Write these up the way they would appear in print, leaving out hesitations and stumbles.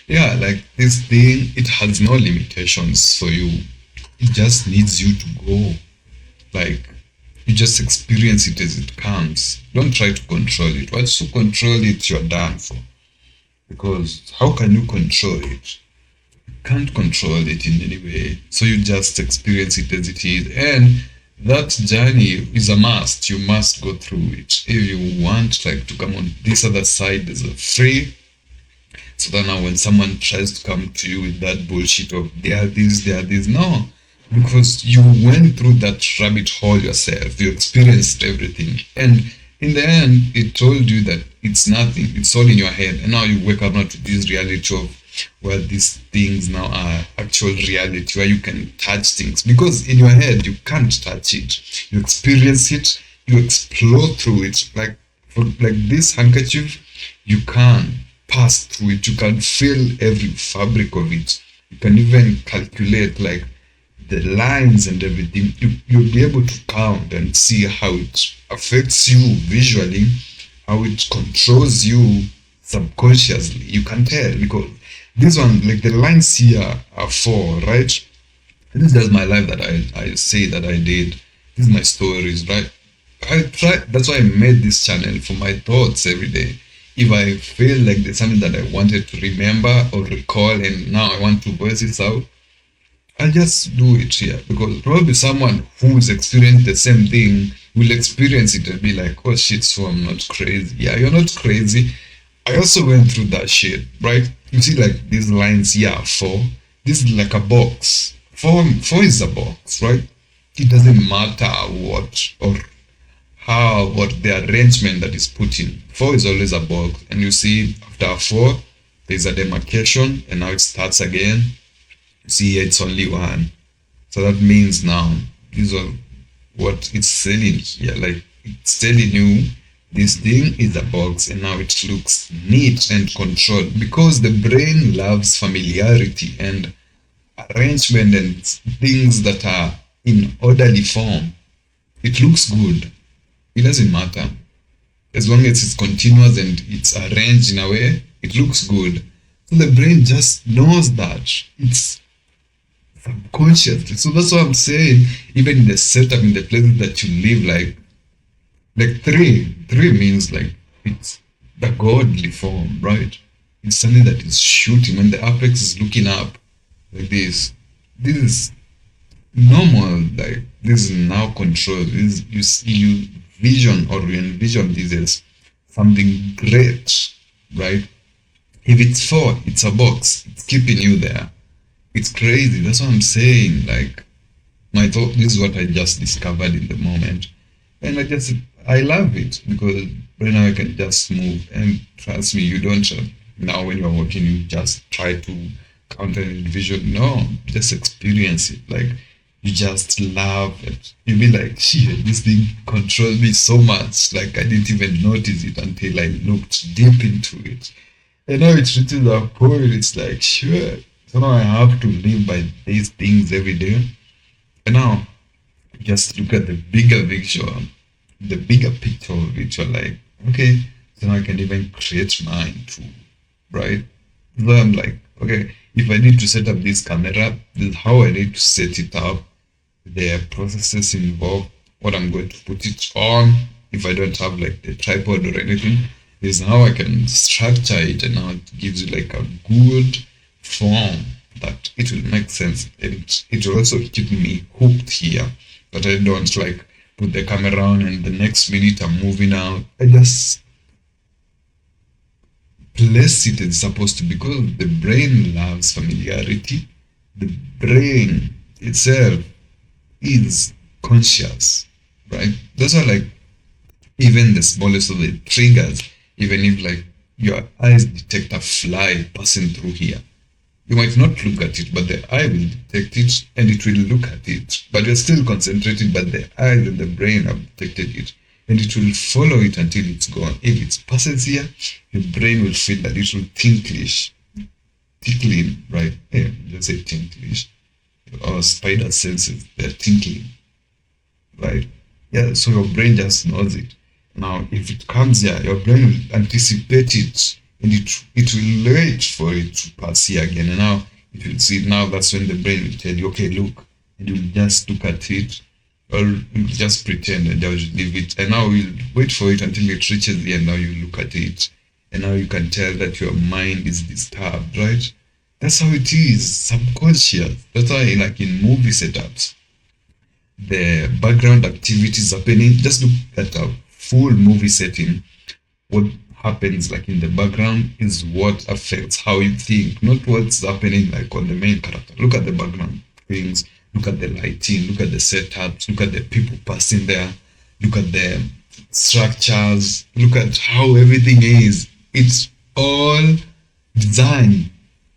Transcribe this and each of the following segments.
Yeah, like this thing, it has no limitations for you. It just needs you to go. Like, you just experience it as it comes. Don't try to control it. Once you control it, you're done for. Because how can you control it? You can't control it in any way. So you just experience it as it is. And that journey is a must. You must go through it. If you want like to come on this other side, there's a free. So that now when someone tries to come to you with that bullshit of they are this, no. Because you went through that rabbit hole yourself, you experienced everything. And in the end, it told you that it's nothing, it's all in your head. And now you wake up now to this reality of where these things now are actual reality, where you can touch things. Because in your head, you can't touch it. You experience it, you explore through it. Like this handkerchief, you can pass through it. You can feel every fabric of it. You can even calculate like the lines and everything. You'll be able to count and see how it affects you visually, how it controls you subconsciously. You can tell because this one, like the lines here are four, right? This is just my life that I say that I did. This is my stories, right? I try. That's why I made this channel for my thoughts every day. If I feel like there's something that I wanted to remember or recall, and now I want to voice it out, I just do it here because probably someone who's experienced the same thing will experience it and be like, oh shit, so I'm not crazy. Yeah, you're not crazy. I also went through that shit, right? You see, like these lines here, four. This is like a box. Four is a box, right? It doesn't matter what or how, what the arrangement that is put in. Four is always a box. And you see, after four, there's a demarcation, and now it starts again. See here it's only one. So that means now this is what it's selling here. Like it's telling you this thing is a box and now it looks neat and controlled because the brain loves familiarity and arrangement and things that are in orderly form. It looks good. It doesn't matter. As long as it's continuous and it's arranged in a way, it looks good. So the brain just knows that. It's subconsciously. So that's what I'm saying. Even in the setup, in the places that you live, like three means like it's the godly form, right? It's something that is shooting when the apex is looking up like this. This is normal. Like this is now controlled. This you vision or you envision this as something great, right? If it's four, it's a box. It's keeping you there. It's crazy. That's what I'm saying. Like my thought. This is what I just discovered in the moment, and I love it because right now I can just move. And trust me, you don't now when you're walking, you just try to counter it vision. No, just experience it. Like you just love it. You be like, shit, this thing controls me so much. Like I didn't even notice it until I looked deep into it. And now it's reaching that point. It's like, sure. So now I have to live by these things every day. And now just look at the bigger picture, the bigger picture of it. You're like, okay, so now I can even create mine too, right? So I'm like, okay, if I need to set up this camera, this is how I need to set it up, the processes involved, what I'm going to put it on, if I don't have like the tripod or anything, is how I can structure it and now it gives you like a good form that it will make sense and it will also keep me hooked here. But I don't like put the camera on and the next minute I'm moving out. I just place it as supposed to because the brain loves familiarity. The brain itself is conscious, right? That's why like even the smallest of the triggers, even if like your eyes detect a fly passing through here, you might not look at it, but the eye will detect it and it will look at it. But you're still concentrating, but the eyes and the brain have detected it. And it will follow it until it's gone. If it passes here, your brain will feel that it will tinklish. Tickling, right? Yeah, let's say tinklish. Or spider senses, they're tinkling, right? Yeah, so your brain just knows it. Now, if it comes here, your brain will anticipate it and it will wait for it to pass here again, and now it will see. Now that's when the brain will tell you, okay, look, and you'll just look at it, or you'll just pretend and just leave it, and now you'll wait for it until it reaches the end. Now you look at it, and now you can tell that your mind is disturbed, right? That's how it is, subconscious. That's why, like in movie setups, the background activities happening. Just look at a full movie setting. What happens like in the background is what affects how you think, not what's happening like on the main character. Look at the background things, look at the lighting, look at the setups, look at the people passing there, look at the structures, look at how everything is. It's all designed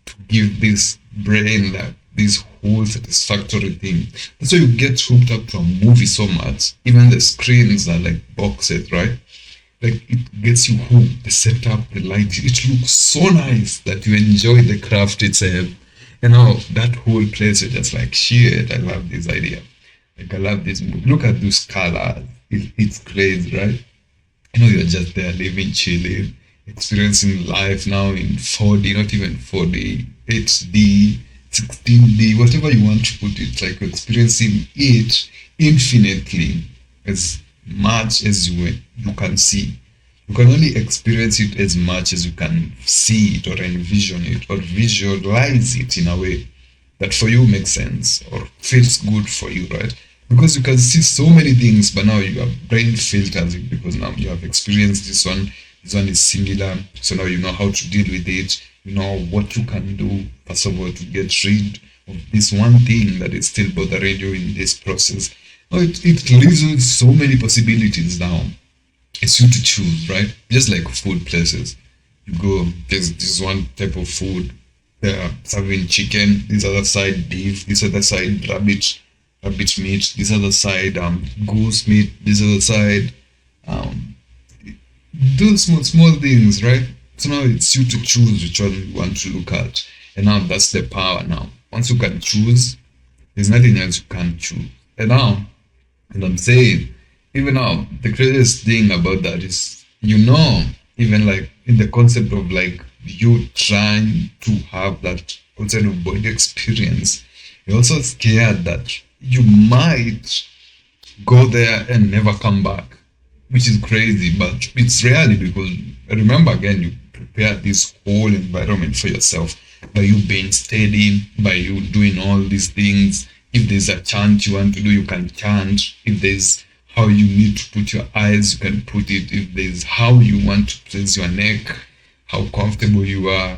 to give this brain like this whole satisfactory thing. That's why you get hooked up to a movie so much. Even the screens are like box set, right? Like it gets you hooked. The setup, the lighting, it looks so nice that you enjoy the craft itself. You know, that whole place, you're just like, shit, I love this idea. Like, I love this movie. Look at those colors. It's crazy, right? You know, you're just there living, chilling, experiencing life now in 4D, not even 4D, HD, 16D, whatever you want to put it. Like, you're experiencing it infinitely, as much as you can see. You can only experience it as much as you can see it or envision it or visualize it in a way that for you makes sense or feels good for you, right? Because you can see so many things, but now your brain filters it because now you have experienced this one. This one is similar, so now you know how to deal with it. You know what you can do, first of all, to get rid of this one thing that is still bothering you in this process. Now it leaves you with so many possibilities now. It's you to choose, right? Just like food places. You go, there's this one type of food, they're serving chicken, this other side beef, this other side rabbit meat, this other side goose meat, this other side um those small things, right? So now it's you to choose which one you want to look at. And now that's the power now. Once you can choose, there's nothing else you can't choose. And now, and I'm saying, even now, the craziest thing about that is, even like in the concept of like you trying to have that outside of body experience, you're also scared that you might go there and never come back, which is crazy, but it's reality because remember again, you prepare this whole environment for yourself by you being steady, by you doing all these things. If there's a chant you want to do, you can chant. If there's how you need to put your eyes, you can put it. If there's how you want to place your neck, how comfortable you are,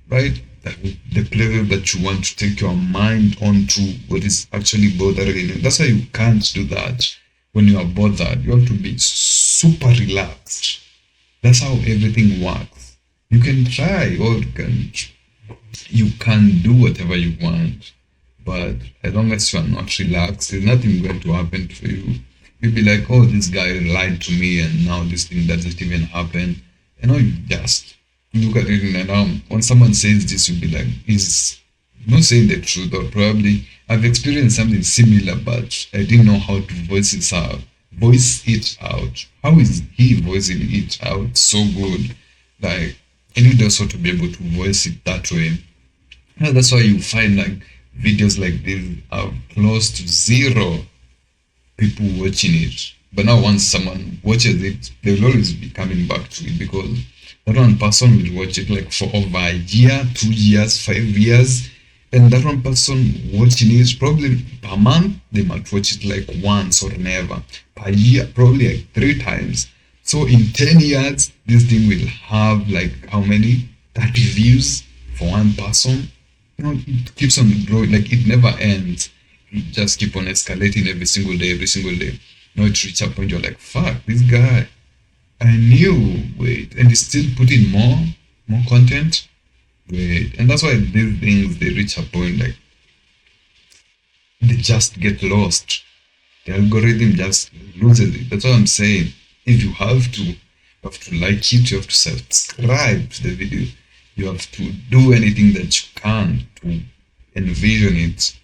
right? The pleasure that you want to take your mind onto what is actually bothering you. That's why you can't do that when you are bothered. You have to be super relaxed. That's how everything works. You can try or you can do whatever you want, but as long as you are not relaxed, there's nothing going to happen to you. You'll be like, oh, this guy lied to me, and now this thing doesn't even happen. You just look at it, and when someone says this, you'll be like, he's not saying the truth, or probably I've experienced something similar, but I didn't know how to voice it out. Voice it out. How is he voicing it out so good? Like, I need also to be able to voice it that way. That's why you find like videos like this are close to zero people watching it. But now once someone watches it, they will always be coming back to it because that one person will watch it like for over a year, 2 years, 5 years. And that one person watching it probably per month, they might watch it like once or never. Per year, probably like 3 times. So in 10 years, this thing will have like how many? 30 views for one person. It keeps on growing, like it never ends. You just keep on escalating every single day, every single day. Now it reaches a point you're like, fuck, this guy, I knew, wait, and he's still putting more content. Wait, and that's why these things they reach a point like they just get lost. The algorithm just loses it. That's what I'm saying. If you have to like it, you have to subscribe to the video, you have to do anything that you can to envision it